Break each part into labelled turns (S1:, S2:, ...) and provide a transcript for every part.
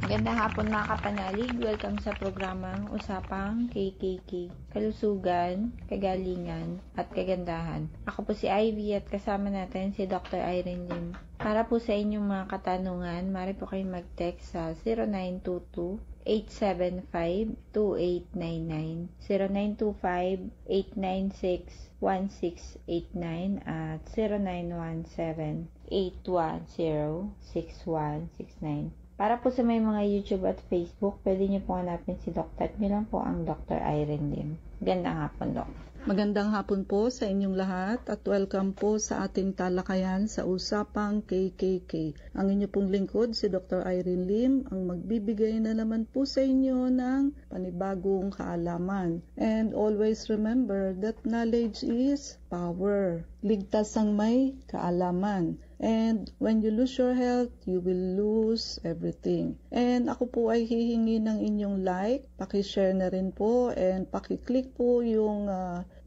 S1: Magandang hapon mga kapanalig. Welcome sa programang Usapang KKK. Kalusugan, Kagalingan, at Kagandahan. Ako po si Ivy at kasama natin si Dr. Irene Lim. Para po sa inyong mga katanungan, maaari po kayong mag-text sa 0922-875-2899, 0925-896-1689 at 0917-810-6169. Para po sa may mga YouTube at Facebook, pwede niyo po hanapin si Dr. at nyo lang po ang Dr. Irene Lim. Gandang hapon, Doc.
S2: Magandang hapon po sa inyong lahat at welcome po sa ating talakayan sa Usapang KKK. Ang inyo pong lingkod, si Dr. Irene Lim, ang magbibigay na naman po sa inyo ng panibagong kaalaman. And always remember that knowledge is power. Ligtas ang may kaalaman. And when you lose your health, you will lose everything. And ako po ay hihingi ng inyong like, paki-share na rin po, and paki-click po yung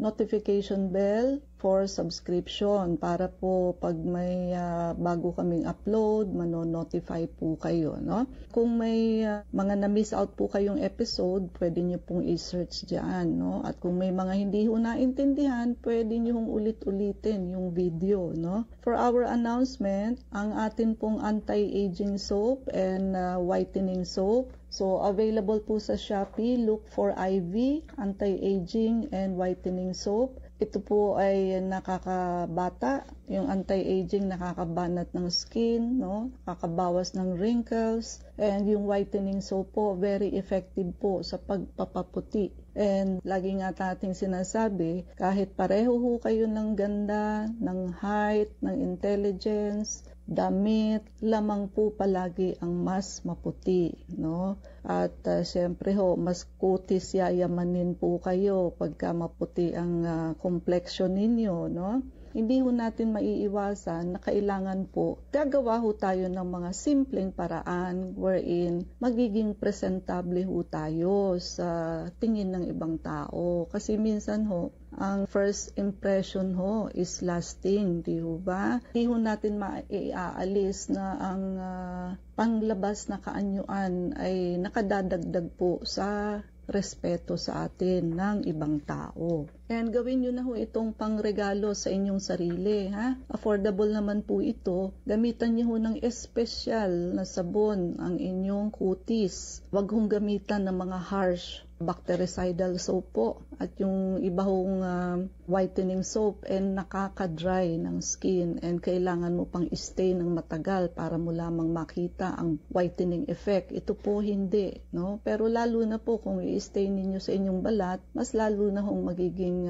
S2: notification bell for subscription para po pag may bago kaming upload, mano-notify po kayo, no? Kung may mga na-miss out po kayong episode, pwede nyo pong i-search dyan, no? At kung may mga hindi ho naintindihan, pwede nyo hong ulit-ulitin yung video, no? For our announcement, ang atin pong anti-aging soap and whitening soap, so available po sa Shopee, look for IV, anti-aging and whitening soap. Ito po ay nakakabata, yung anti-aging nakakabanat ng skin, no? Nakakabawas ng wrinkles, and yung whitening soap po, very effective po sa pagpapaputi. And lagi nga nating sinasabi, kahit pareho ho kayo ng ganda, ng height, ng intelligence, damit, lamang po palagi ang mas maputi, no? At syempre ho, mas kutis yayamanin po kayo pagka maputi ang complexion ninyo, no? Hindi ho natin maiiwasan na kailangan po gagawa ho tayo ng mga simpleng paraan wherein magiging presentable ho tayo sa tingin ng ibang tao. Kasi minsan ho, ang first impression ho is lasting, di ho ba? Hindi ho natin maiaalis na ang panglabas na kaanyuan ay nakadadagdag po sa respeto sa atin ng ibang tao. And gawin nyo na ho itong pangregalo sa inyong sarili. Ha? Affordable naman po ito. Gamitan nyo ho ng espesyal na sabon ang inyong kutis. Huwag hong gamitan ng mga harsh bactericidal soap po. At yung iba hong whitening soap and nakaka-dry ng skin and kailangan mo pang stay ng matagal para mo lamang makita ang whitening effect. Ito po hindi. No? Pero lalo na po kung i-stay ninyo sa inyong balat, mas lalo na hong magiging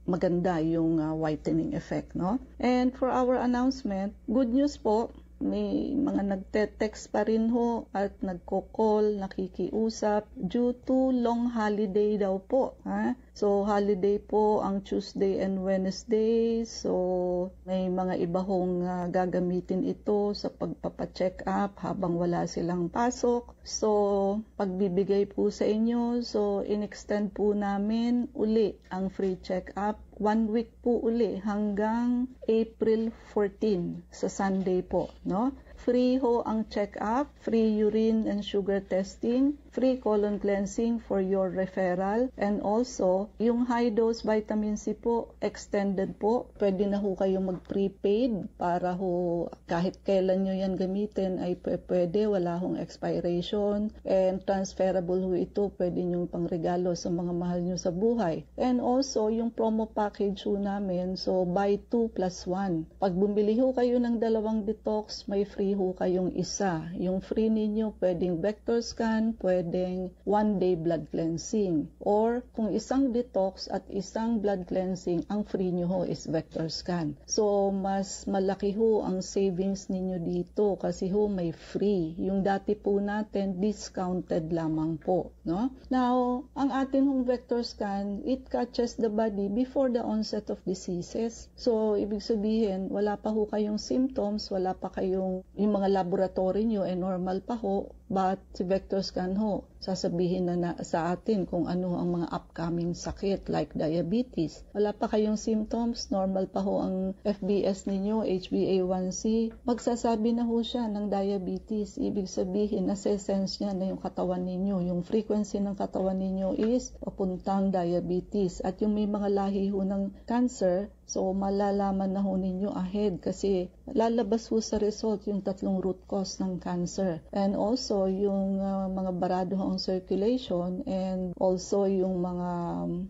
S2: maganda yung whitening effect, no? And for our announcement, good news po, may mga nagte-text pa rin ho at nagko-call, nakikiusap due to long holiday daw po. Ha? So, holiday po ang Tuesday and Wednesday. So, may mga iba hong gagamitin ito sa pagpapacheck up habang wala silang pasok. So, pagbibigay po sa inyo, so in-extend po namin uli ang free check-up. 1 week po uli hanggang April 14 sa Sunday po, no? Free ho ang check-up, free urine and sugar testing, free colon cleansing for your referral, and also, yung high-dose vitamin C po, extended po. Pwede na ho kayong mag-prepaid para ho kahit kailan nyo yan gamitin ay pwede, wala hong expiration, and transferable ho ito, pwede nyong pangregalo sa mga mahal nyo sa buhay. And also, yung promo package ho namin, so buy 2 plus 1. Pag bumili ho kayo ng 2 detox, may free ho kayong isa. Yung free ninyo, pwedeng vector scan, pwedeng 1-day blood cleansing. Or kung isang detox at isang blood cleansing, ang free nyo ho is vector scan. So, mas malaki ho ang savings ninyo dito kasi ho may free. Yung dati po natin, discounted lamang po. No? Now, ang atin hong vector scan, it catches the body before the onset of diseases. So, ibig sabihin, wala pa ho kayong symptoms, wala pa kayong yung mga laboratory nyo normal pa ho, But si vector scan ho, sasabihin na sa atin kung ano ang mga upcoming sakit like diabetes. Wala pa kayong symptoms, normal pa ho ang FBS ninyo, HbA1c, magsasabi na ho siya ng diabetes. Ibig sabihin, nase-sense niya na yung katawan ninyo, yung frequency ng katawan ninyo is papuntang diabetes. At yung may mga lahi ho ng cancer, so malalaman na ho ninyo ahead kasi lalabas ho sa result yung 3 root cause ng cancer. And also yung mga barado ho ang circulation and also yung mga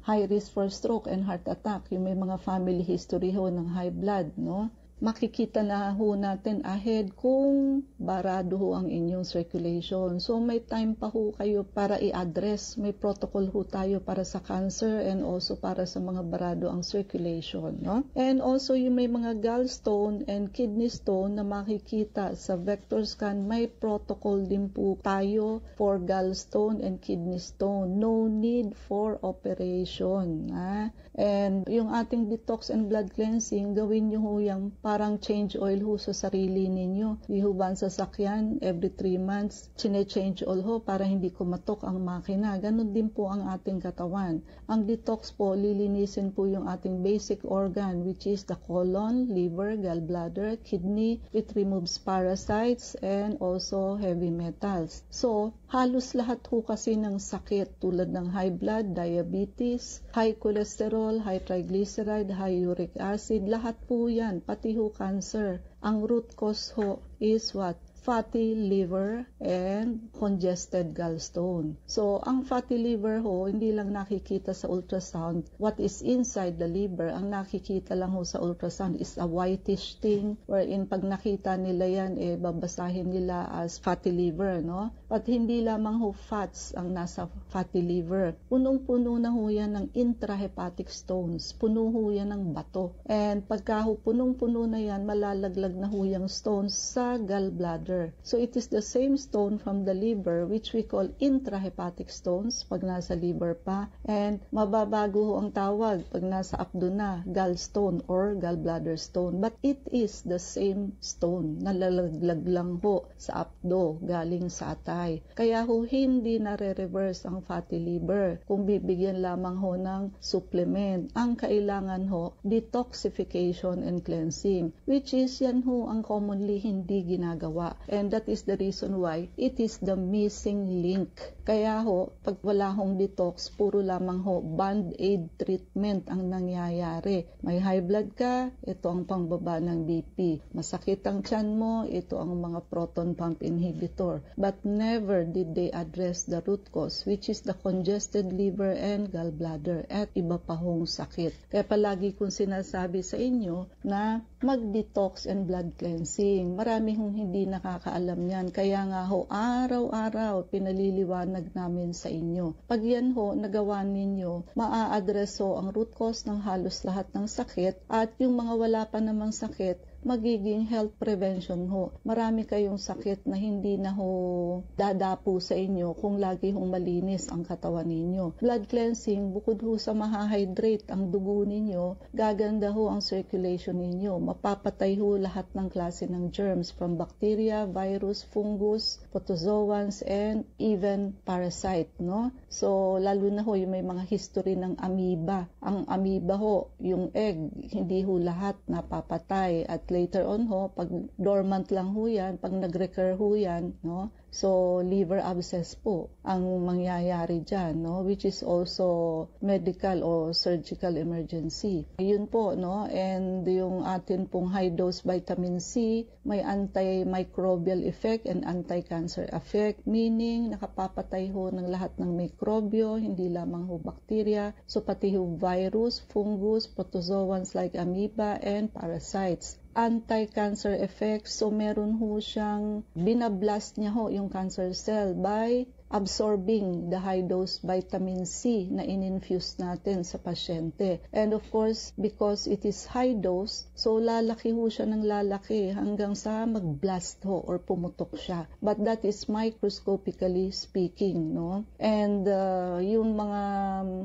S2: high risk for stroke and heart attack, yung may mga family history ho ng high blood, no? Makikita na ho natin ahead kung barado ho ang inyong circulation. So may time pa ho kayo para i-address. May protocol ho tayo para sa cancer and also para sa mga barado ang circulation. No? And also yung may mga gallstone and kidney stone na makikita sa vector scan, may protocol din po tayo for gallstone and kidney stone. No need for operation. And yung ating detox and blood cleansing, gawin nyo ho yung parang change oil ho sa sarili ninyo. Di ho ba ang sasakyan, every 3 months, chine-change oil ho para hindi kumatok ang makina. Ganon din po ang ating katawan. Ang detox po, lilinisin po yung ating basic organ, which is the colon, liver, gallbladder, kidney, it removes parasites and also heavy metals. So, halos lahat ho kasi ng sakit tulad ng high blood, diabetes, high cholesterol, high triglyceride, high uric acid, lahat po yan, pati ho cancer. Ang root cause ho is what? Fatty liver and congested gallstone. So, ang fatty liver ho, hindi lang nakikita sa ultrasound what is inside the liver. Ang nakikita lang ho sa ultrasound is a whitish thing wherein pag nakita nila yan, babasahin nila as fatty liver, no? But hindi lamang ho fats ang nasa fatty liver. Punong-puno na ho yan ng intrahepatic stones. Puno ho yan ng bato. And pagka ho punong-puno na yan, malalaglag na ho yung stones sa gallbladder. So it is the same stone from the liver which we call intrahepatic stones pag nasa liver pa, and mababago ho ang tawag pag nasa abdo na, gallstone or gallbladder stone. But it is the same stone, nalalaglag lang ho sa abdo galing sa atay. Kaya ho hindi nare-reverse ang fatty liver kung bibigyan lamang ho ng supplement. Ang kailangan ho, detoxification and cleansing, which is yan ho ang commonly hindi ginagawa. And that is the reason why it is the missing link. Kaya ho, pag wala hong detox, puro lamang ho band-aid treatment ang nangyayari. May high blood ka, ito ang pangbaba ng BP. Masakit ang tiyan mo, ito ang mga proton pump inhibitor. But never did they address the root cause, which is the congested liver and gallbladder at iba pa hong sakit. Kaya palagi kong sinasabi sa inyo na mag-detox and blood cleansing. Marami hong hindi nakakaalam yan. Kaya nga ho, araw-araw pinaliliwanag namin sa inyo. Pag yan ho, nagawa ninyo, maa-address ho ang root cause ng halos lahat ng sakit at yung mga wala pa namang sakit, magiging health prevention ho. Marami kayong sakit na hindi na ho dadapo sa inyo kung lagi hong malinis ang katawan ninyo. Blood cleansing, bukod ho sa mahahydrate ang dugo ninyo, gaganda ho ang circulation ninyo. Mapapatay ho lahat ng klase ng germs from bacteria, virus, fungus, protozoans, and even parasite, no? So, lalo na ho yung may mga history ng amoeba. Ang amoeba ho, yung egg, hindi ho lahat napapatay at later on ho, pag dormant lang ho yan, pag nag-recur ho yan, no? So, liver abscess po ang mangyayari dyan, no? Which is also medical or surgical emergency. Yun po, no? And yung atin pong high-dose vitamin C, may antimicrobial effect and anti-cancer effect, meaning nakapapatay ho ng lahat ng mikrobyo, hindi lamang ho bacteria, so pati ho virus, fungus, protozoans like amoeba, and parasites. Anti-cancer effect, so meron ho siyang binablast niya ho yung cancer cell by absorbing the high-dose vitamin C na in-infuse natin sa pasyente. And of course, because it is high dose, so lalaki ho siya ng lalaki hanggang sa mag-blast ho or pumutok siya. But that is microscopically speaking, no? And yung mga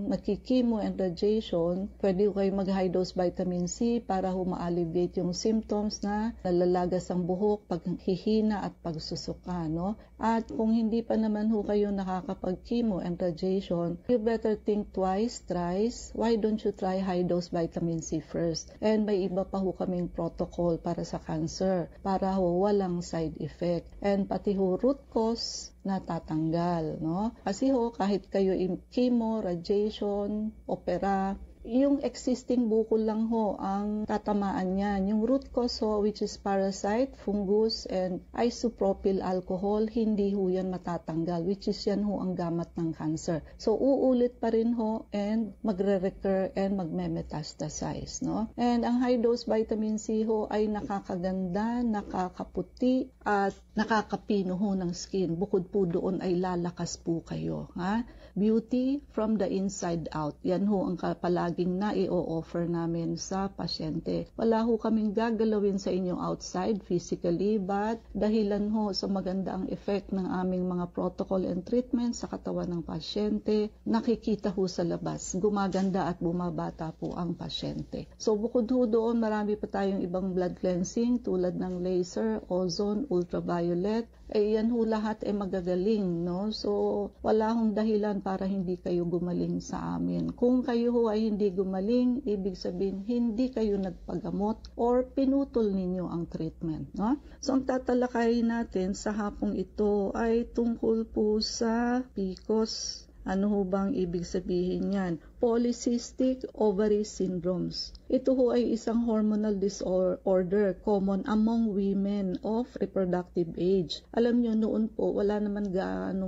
S2: nagkikimo and radiation, pwede kayo mag-high-dose vitamin C para ho ma-alleviate yung symptoms na nalalagas ang buhok, paghihina at pagsusuka, no? At kung hindi pa naman ho kayo nakakapag-chemo and radiation, you better think twice, thrice. Why don't you try high-dose vitamin C first? And may iba pa ho kaming protocol para sa cancer, para ho walang side effect. And pati ho root cause natatanggal, no? Kasi ho, kahit kayo chemo, radiation, opera, yung existing bukol lang ho ang tatamaan niyan. Yung root cause ho, which is parasite, fungus, and isopropyl alcohol, hindi ho yan matatanggal, which is yan ho ang gamat ng cancer. So, uulit pa rin ho and magre-recur and magme-metastasize, no? And ang high-dose vitamin C ho ay nakakaganda, nakakaputi, at nakakapino ho ng skin. Bukod po doon ay lalakas po kayo, ha? Beauty from the inside out. Yan ho ang palaging na-i-offer namin sa pasyente. Wala ho kaming gagalawin sa inyo outside physically, but dahilan ho sa magandang effect ng aming mga protocol and treatment sa katawan ng pasyente, nakikita ho sa labas. Gumaganda at bumabata po ang pasyente. So bukod ho doon, marami pa tayong ibang blood cleansing tulad ng laser, ozone, ultraviolet. Yan ho lahat ay magagaling, no? So wala hong dahilan para hindi kayo gumaling sa amin. Kung kayo ho ay hindi gumaling, ibig sabihin hindi kayo nagpagamot or pinutol ninyo ang treatment, no? So ang tatalakayin natin sa hapong ito ay tungkol po sa PCOS. Ano ho bang ibig sabihin yan? Polycystic ovary syndromes. Ito ho ay isang hormonal disorder common among women of reproductive age. Alam nyo, noon po, wala naman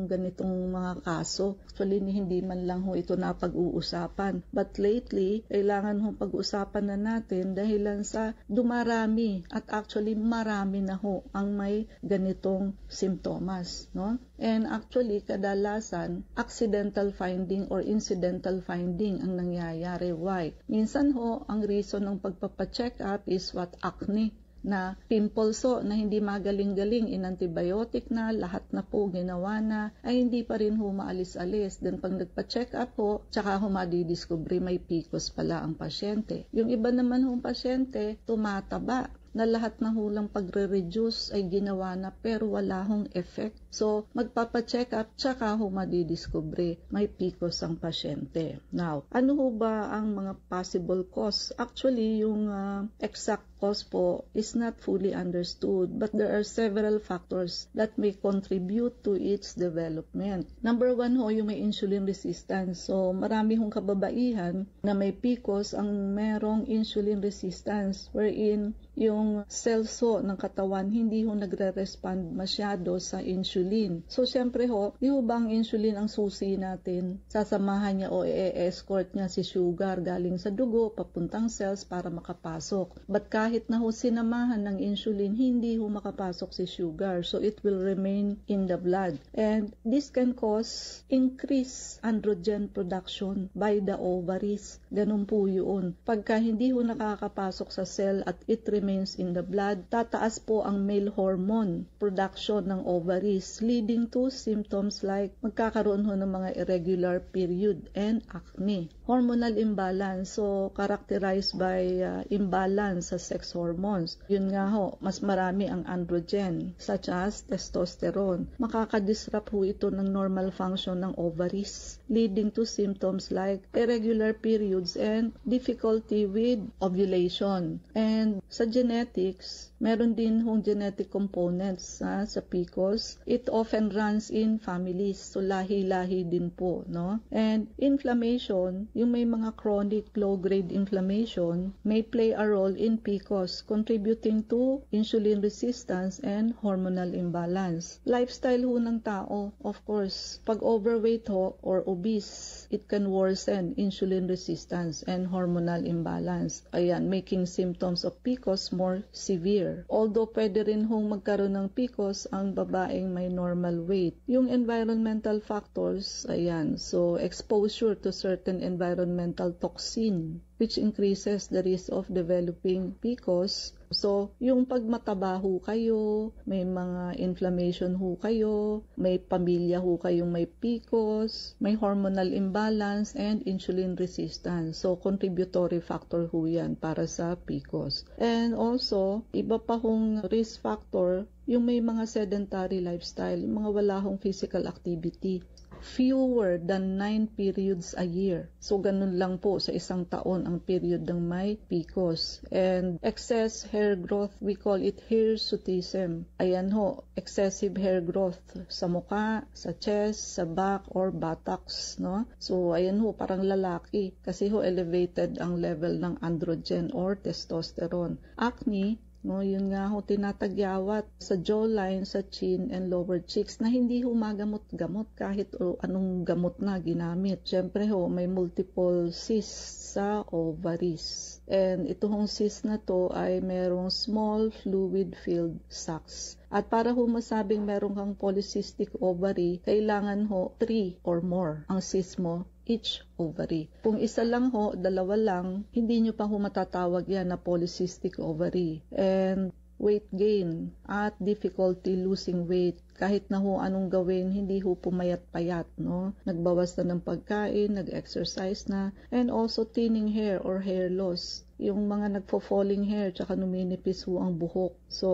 S2: ganitong mga kaso. Actually, hindi man lang ho ito napag-uusapan. But lately, kailangan ho pag-uusapan na natin dahilan sa dumarami at actually marami na ho ang may ganitong simptomas, no? And actually, kadalasan, accidental finding or incidental finding ang nangyayari. Why? Minsan ho, ang reason ng pagpapacheck up is what? Acne. Na pimples ho, na hindi magaling-galing, in-antibiotic na, lahat na po ginawa na, ay hindi pa rin ho maalis-alis. Then pag nagpa-check up ho, tsaka ho madidiscovery may PCOS pala ang pasyente. Yung iba naman ho pasyente, tumataba, na lahat na hulang pagre-reduce ay ginawa na pero wala hong effect. So, magpapacheck up, tsaka ho madidiscovery may PCOS ang pasyente. Now, ano ho ba ang mga possible cause? Actually, yung exact cause po is not fully understood, but there are several factors that may contribute to its development. Number one ho, yung may insulin resistance. So, marami hong kababaihan na may PCOS ang merong insulin resistance, wherein yung cells ho ng katawan hindi ho nagre-respond masyado sa insulin. So, syempre ho, di ho ba ang insulin ang susi natin? Sasamahan niya o i-escort niya si sugar galing sa dugo, papuntang cells para makapasok. But kahit na ho sinamahan ng insulin, hindi ho makapasok si sugar. So, it will remain in the blood. And this can cause increased androgen production by the ovaries. Ganun po yun. Pagka hindi ho nakakapasok sa cell at it remains in the blood, tataas po ang male hormone production ng ovaries, leading to symptoms like magkakaroon ho ng mga irregular period and acne. Hormonal imbalance, so characterized by imbalance sa sex hormones. Yun nga ho, mas marami ang androgen, such as testosterone. Makakadisrupt ho ito ng normal function ng ovaries, leading to symptoms like irregular periods and difficulty with ovulation. And sa genetics, meron din hong genetic components sa PCOS. It often runs in families, so lahi-lahi din po, no? And inflammation, yung may mga chronic low-grade inflammation, may play a role in PCOS PCOS, contributing to insulin resistance and hormonal imbalance. Lifestyle ho ng tao, of course, pag overweight ho or obese, it can worsen insulin resistance and hormonal imbalance. Ayan, making symptoms of PCOS more severe. Although pwede rin hong magkaroon ng PCOS ang babaeng may normal weight. Yung environmental factors, ayan, so exposure to certain environmental toxin which increases the risk of developing PCOS. So, yung pagmataba ho kayo, may mga inflammation ho kayo, may pamilya ho kayong may PCOS, may hormonal imbalance and insulin resistance. So, contributory factor ho yan para sa PCOS. And also, iba pa hong risk factor, yung may mga sedentary lifestyle, yung mga wala hong physical activity. Fewer than 9 periods a year. So, ganun lang po sa isang taon ang period ng may PCOS. And excess hair growth, we call it hirsutism. Ayan ho, excessive hair growth sa mukha, sa chest, sa back, or buttocks, no? So, ayan ho, parang lalaki. Kasi ho, elevated ang level ng androgen or testosterone. Acne, no, yun nga ho, tinatagyawat sa jawline, sa chin, and lower cheeks na hindi humagamot-gamot kahit anong gamot na ginamit. Siyempre ho, may multiple cysts sa ovaries. And ito hong cyst na to ay merong small fluid-filled sacs. At para ho masabing meron kang polycystic ovary, kailangan ho 3 or more ang cyst mo each ovary. Kung isa lang ho, dalawa lang, hindi nyo pa ho matatawag yan na polycystic ovary. And weight gain at difficulty losing weight. Kahit na ho anong gawin, hindi ho pumayat-payat, no? Nagbawas na ng pagkain, nag-exercise na, and also thinning hair or hair loss. Yung mga nagfo-falling hair, tsaka numinipis ho ang buhok. So,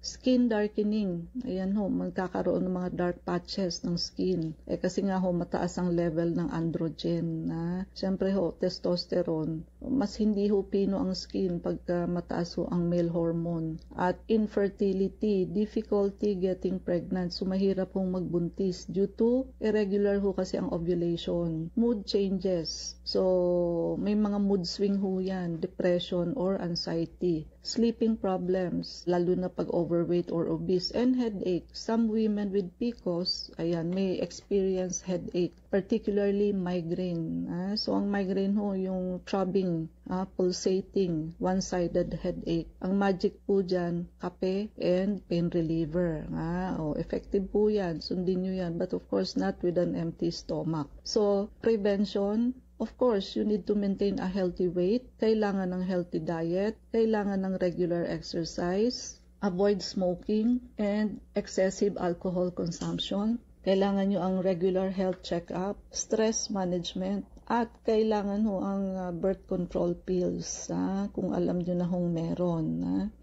S2: skin darkening. Ayan ho, magkakaroon ng mga dark patches ng skin. Kasi nga ho, mataas ang level ng androgen na, syempre ho, testosterone. Mas hindi ho pino ang skin pagka mataas ho ang male hormone. At infertility, difficulty getting pregnant. So, mahirap hong magbuntis due to irregular ho kasi ang ovulation. Mood changes. So, may mga mood swing ho yan. Depression or anxiety. Sleeping problems, lalo na pag overweight or obese, and headache. Some women with PCOS, ayan, may experience headache, particularly migraine. So, ang migraine ho, yung throbbing, pulsating, one-sided headache. Ang magic po dyan, kape and pain reliever. Effective po yan, sundin nyo yan, but of course not with an empty stomach. So, prevention, of course, you need to maintain a healthy weight, kailangan ng healthy diet, kailangan ng regular exercise, avoid smoking, and excessive alcohol consumption. Kailangan nyo ang regular health check-up, stress management, at kailangan ho ang birth control pills, kung alam nyo na hong meron.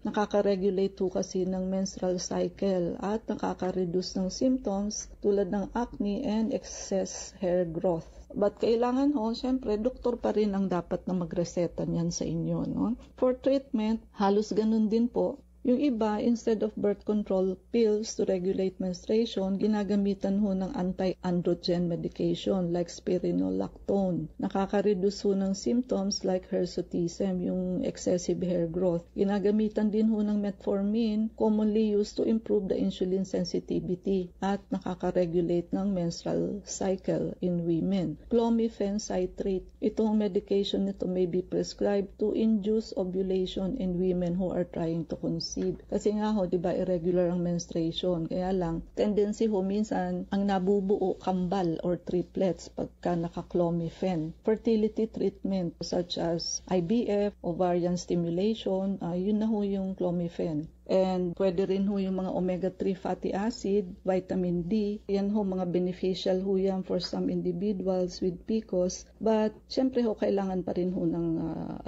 S2: Nakaka-regulate ho kasi ng menstrual cycle at nakaka-reduce ng symptoms tulad ng acne and excess hair growth. But kailangan ho, syempre, doktor pa rin ang dapat na magreseta niyan sa inyo. No? For treatment, halos ganun din po. Yung iba, instead of birth control pills to regulate menstruation, ginagamitan ho ng anti-androgen medication like spironolactone. Nakaka-reduce ho ng symptoms like hirsutism, yung excessive hair growth. Ginagamitan din ho ng metformin, commonly used to improve the insulin sensitivity at nakaka-regulate ng menstrual cycle in women. Clomiphene citrate. Itong medication nito may be prescribed to induce ovulation in women who are trying to conceive. Kasi nga ho, di ba, irregular ang menstruation. Kaya lang, tendency ho, minsan, ang nabubuo, kambal or triplets pagka naka-clomiphene. Fertility treatment such as IVF, ovarian stimulation, yun na ho yung clomiphene. And pwede rin ho yung mga omega-3 fatty acid, vitamin D. Yan ho, mga beneficial ho yan for some individuals with PCOS. But, syempre ho, kailangan pa rin ho ng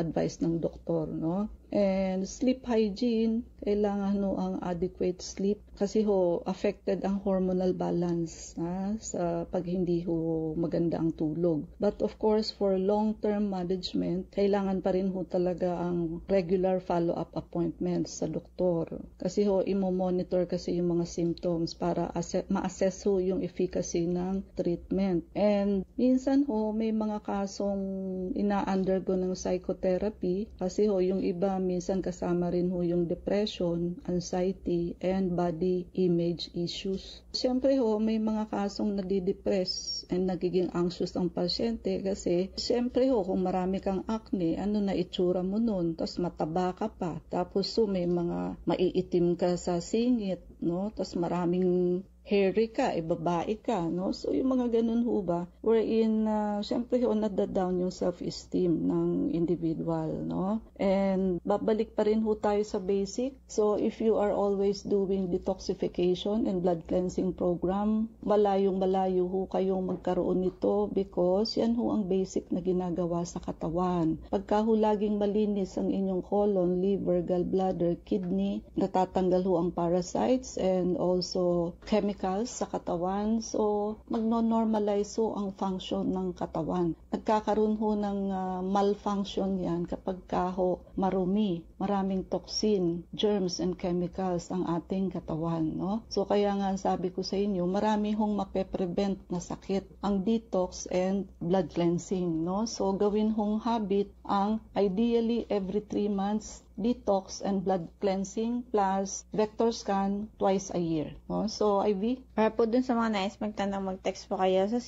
S2: advice ng doktor, no? And sleep hygiene, kailangan ho ang adequate sleep kasi ho, affected ang hormonal balance sa pag hindi ho maganda ang tulog. But of course, for long-term management, kailangan pa rin ho talaga ang regular follow-up appointments sa doktor. Kasi ho, imo-monitor kasi yung mga symptoms para ma-assess ho yung efficacy ng treatment. And minsan ho, may mga kasong ina-undergo ng psychotherapy kasi ho, yung iba minsan kasama rin ho yung depression, anxiety, and body image issues. Siyempre ho, may mga kasong nadidepress and nagiging anxious ang pasyente kasi siyempre ho, kung marami kang acne, ano na itsura mo nun? Tapos mataba ka pa. Tapos may mga maiitim ka sa singit, no? Tapos maraming hairy ka, babae ka, no? So, yung mga ganun ho ba, wherein, syempre ho, nadadown yung self-esteem ng individual, no? And, babalik pa rin ho tayo sa basic. So, if you are always doing detoxification and blood cleansing program, malayong-malayo ho kayong magkaroon nito because yan ho ang basic na ginagawa sa katawan. Pagka ho laging malinis ang inyong colon, liver, gallbladder, kidney, natatanggal ho ang parasites and also chemicals sa katawan. So, magno-normalize ho ang function ng katawan. Nagkakaroon ho ng malfunction yan kapag ho marumi, maraming toxin, germs, and chemicals ang ating katawan. No? So, kaya nga sabi ko sa inyo, marami hong mape-prevent na sakit ang detox and blood cleansing. No? So, gawin hong habit ang ideally every 3 months detox and blood cleansing plus vector scan twice a year. No? So, Ivy?
S1: Para po dun sa mga nais magtanong, mag-text po kayo sa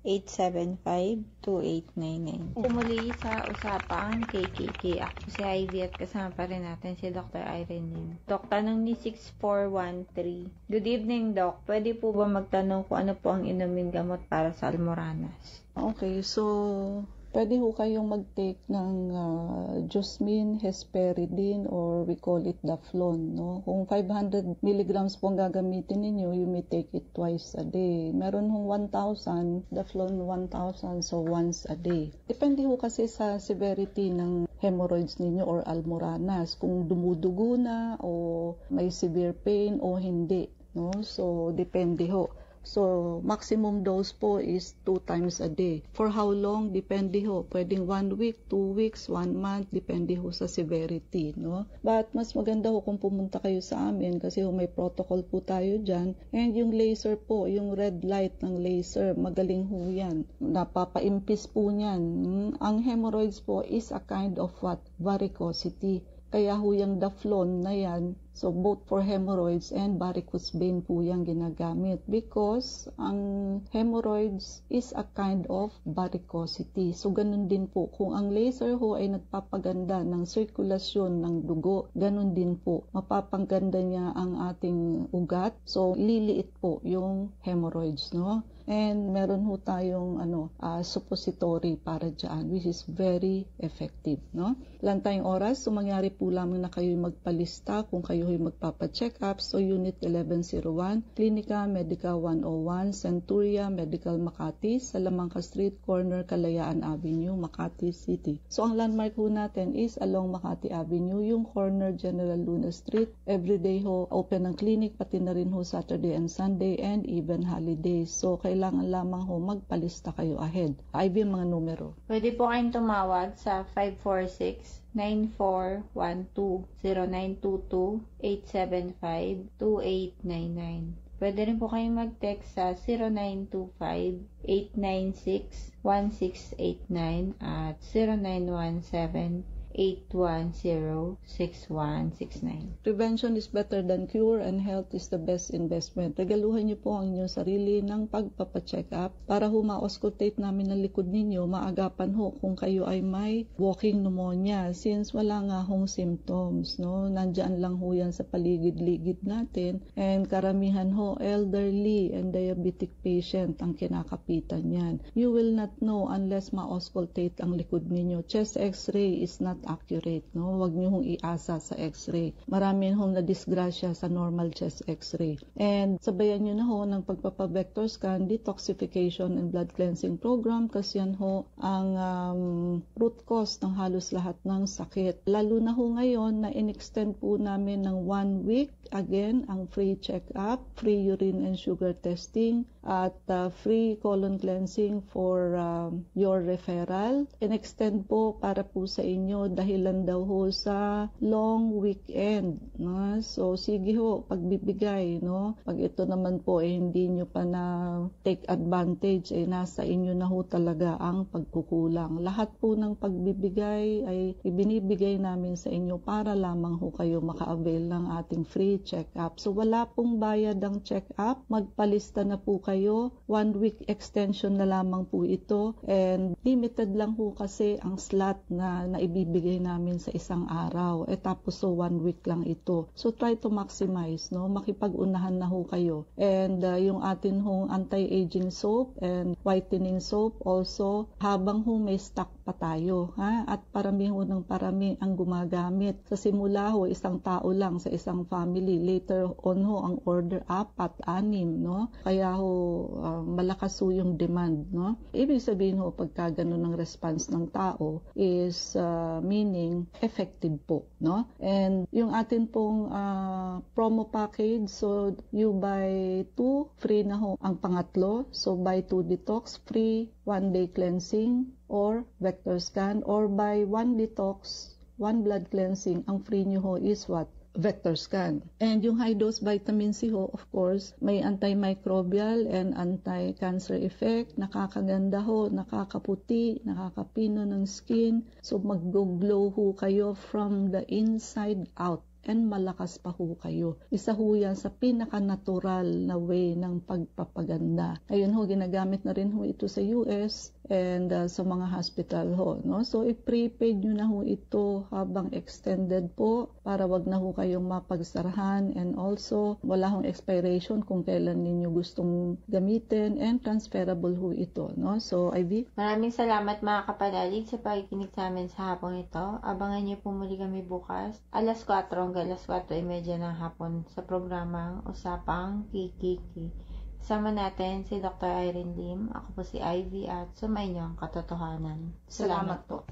S1: 0922-875-2899. Muli sa usapang KKK. Ako si Ivy at kasama pa rin natin si Dr. Irene Lim. Doc, tanong ni 6413. Good evening, Doc. Pwede po ba magtanong kung ano po ang inumin gamot para sa almoranas?
S2: Okay, so pwede ho kayong mag-take ng Josmin, Hesperidine, or we call it Daflon. No? Kung 500 milligrams po ang gagamitin ninyo, you may take it twice a day. Meron hong 1,000, Daflon 1,000, so once a day. Depende ho kasi sa severity ng hemorrhoids ninyo or almoranas, kung dumudugo na o may severe pain o hindi. No? So, depende ho. So, maximum dose po is 2 times a day. For how long? Depende ho. Pwedeng 1 week, 2 weeks, 1 month, depende ho sa severity, no? But mas maganda ho kung pumunta kayo sa amin kasi ho may protocol po tayo dyan. And yung laser po, yung red light ng laser, magaling ho yan. Napapaimpis po niyan. Ang hemorrhoids po is a kind of what? Varicosity. Kaya ho yung Daflon na yan, so both for hemorrhoids and varicose vein po yung ginagamit because ang hemorrhoids is a kind of varicosity. So ganun din po, kung ang laser ho ay nagpapaganda ng sirkulasyon ng dugo, ganun din po, mapapaganda niya ang ating ugat. So liliit po yung hemorrhoids, no? And meron ho tayong suppository para dyan, which is very effective, no? Ilan tayong oras, so mangyari po lamang na kayo magpalista kung kayo magpapa-check up. So Unit 1101, Clinica Medica 101, Centuria Medical Makati, Salamanca Street, corner Kalayaan Avenue, Makati City. So ang landmark ho natin is along Makati Avenue, yung corner General Luna Street. Everyday ho open ang clinic, pati na rin ho Saturday and Sunday and even holidays. So kailangan lamang ho magpalista kayo ahead. Ivy, mga numero.
S1: Pwede po kayong tumawag sa 546-9412-0922-875-2899. Pwede rin po kayong mag-text sa 0925-896-1689 at 0917-810-6169.
S2: Prevention is better than cure and health is the best investment. Regaluhan niyo po ang inyong sarili ng pagpapacheck up para ma-auscultate namin ang likod ninyo, maagapan ho kung kayo ay may walking pneumonia since wala nga hong symptoms, no? Nandiyan lang ho yan sa paligid-ligid natin and karamihan ho elderly and diabetic patient ang kinakapitan yan. You will not know unless ma-auscultate ang likod ninyo. Chest x-ray is not accurate, no? Huwag niyo hong iasa sa x-ray. Marami hong nadisgrasya sa normal chest x-ray. And sabayan niyo na ho ng pagpapa-vector scan, detoxification and blood cleansing program kasi yan ho ang root cause ng halos lahat ng sakit. Lalo na ho ngayon na in-extend po namin ng 1 week again ang free check-up, free urine and sugar testing at free colon cleansing for your referral. In-extend po para po sa inyo inyo dahilan daw ho sa long weekend, no? So sige ho, pagbibigay, no? Pag ito naman po hindi nyo pa na take advantage, nasa inyo na ho talaga ang pagkukulang. Lahat po ng pagbibigay ay ibinibigay namin sa inyo para lamang ho kayo maka-avail ng ating free check-up. So wala pong bayad ang check-up, magpalista na po kayo, 1 week extension na lamang po ito, and limited lang po kasi ang slot na naibibigay namin sa isang araw. Tapos so 1 week lang ito. So try to maximize, no? Makipag-unahan na ho kayo. And yung atin hong anti-aging soap and whitening soap also, habang ho may stock pa tayo, ha? At parami ho ng parami ang gumagamit. Sa simula ho, isang tao lang sa isang family. Later on ho, ang order 4, 6, no? Kaya ho, malakas ho yung demand, no? Ibig sabihin ho, pagka ganun ang response ng tao is meaning effective po, no? And yung atin pong promo package, so you buy 2, free na ho ang pangatlo. So buy 2 detox, free 1 day cleansing or vector scan, or buy 1 detox, 1 blood cleansing, ang free nyo ho is what? Vector scan. And yung high dose vitamin C ho, of course, may antimicrobial and anti-cancer effect, nakakaganda ho, nakakaputi, nakakapino ng skin, so mag-glow ho kayo from the inside out. And malakas pa ho kayo. Isa ho yan sa pinaka-natural na way ng pagpapaganda. Ayun ho, ginagamit na rin ho ito sa US and sa mga hospital ho, no? So i-prepaid nyo na ho ito habang extended po para wag na ho kayong mapagsarahan, and also wala hong expiration kung kailan ninyo gustong gamitin, and transferable ho ito, no? So Ivy?
S1: Maraming salamat mga kapanalig sa pakikinig sa amin sa hapong ito. Abangan niyo po muli kami bukas, alas 4 hanggang alas 4:30 ng hapon sa programang Usapang Kikiki. Kasama natin si Dr. Irene Lim, ako po si Ivy, at sumainyo ang katotohanan. Salamat po.